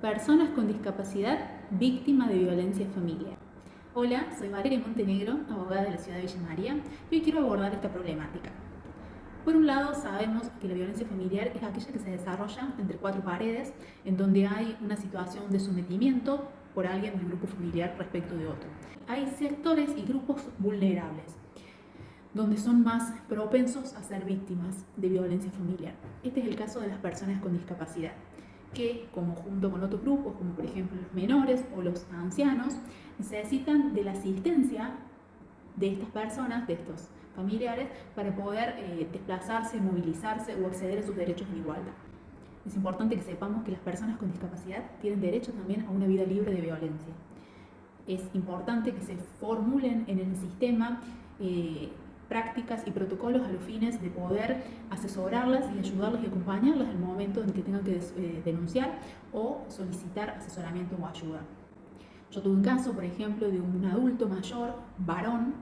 Personas con discapacidad víctima de violencia familiar. Hola, soy Valeria Montenegro, abogada de la ciudad de Villa María, y hoy quiero abordar esta problemática. Por un lado, sabemos que la violencia familiar es aquella que se desarrolla entre cuatro paredes, en donde hay una situación de sometimiento por alguien del grupo familiar respecto de otro. Hay sectores y grupos vulnerables, donde son más propensos a ser víctimas de violencia familiar. Este es el caso de las personas con discapacidad, que como junto con otros grupos, como por ejemplo los menores o los ancianos, necesitan de la asistencia de estas personas, de estos familiares, para poder desplazarse, movilizarse o acceder a sus derechos en igualdad. Es importante que sepamos que las personas con discapacidad tienen derecho también a una vida libre de violencia. Es importante que se formulen en el sistema prácticas y protocolos a los fines de poder asesorarlas y ayudarlas y acompañarlas en el momento en que tengan que denunciar o solicitar asesoramiento o ayuda. Yo tuve un caso, por ejemplo, de un adulto mayor, varón,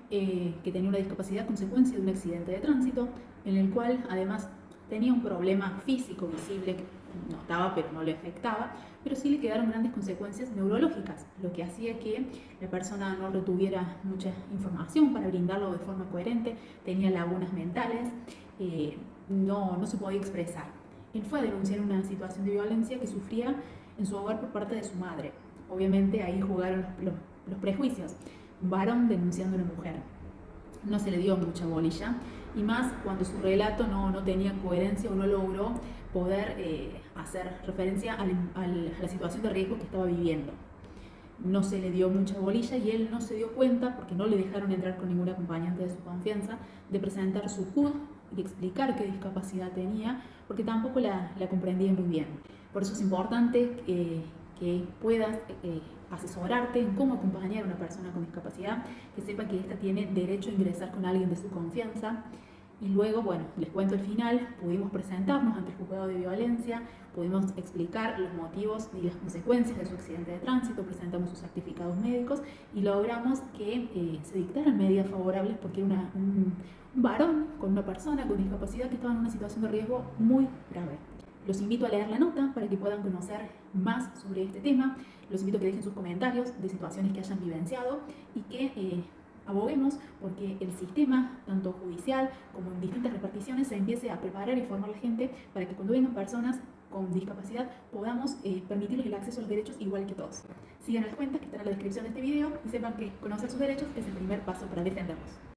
que tenía una discapacidad a consecuencia de un accidente de tránsito, en el cual además tenía un problema físico visible que notaba pero no le afectaba, pero sí le quedaron grandes consecuencias neurológicas, lo que hacía que la persona no retuviera mucha información para brindarlo de forma coherente, tenía lagunas mentales, no se podía expresar. Él fue a denunciar una situación de violencia que sufría en su hogar por parte de su madre. Obviamente ahí jugaron los prejuicios. Un varón denunciando a una mujer. No se le dio mucha bolilla, y más cuando su relato no tenía coherencia o no logró poder hacer referencia a la situación de riesgo que estaba viviendo. No se le dio mucha bolilla y él no se dio cuenta, porque no le dejaron entrar con ningún acompañante de su confianza, de presentar su CUD y explicar qué discapacidad tenía, porque tampoco la comprendía muy bien. Por eso es importante que puedas asesorarte en cómo acompañar a una persona con discapacidad, que sepa que ésta tiene derecho a ingresar con alguien de su confianza. Y luego, bueno, les cuento el final, pudimos presentarnos ante el juzgado de violencia, pudimos explicar los motivos y las consecuencias de su accidente de tránsito, presentamos sus certificados médicos y logramos que se dictaran medidas favorables, porque era un varón con una persona con discapacidad que estaba en una situación de riesgo muy grave. Los invito a leer la nota para que puedan conocer más sobre este tema. Los invito a que dejen sus comentarios de situaciones que hayan vivenciado y que aboguemos porque el sistema, tanto judicial como en distintas reparticiones, se empiece a preparar y formar a la gente para que cuando vengan personas con discapacidad podamos permitirles el acceso a los derechos igual que todos. Sigan las cuentas que están en la descripción de este video y sepan que conocer sus derechos es el primer paso para defenderlos.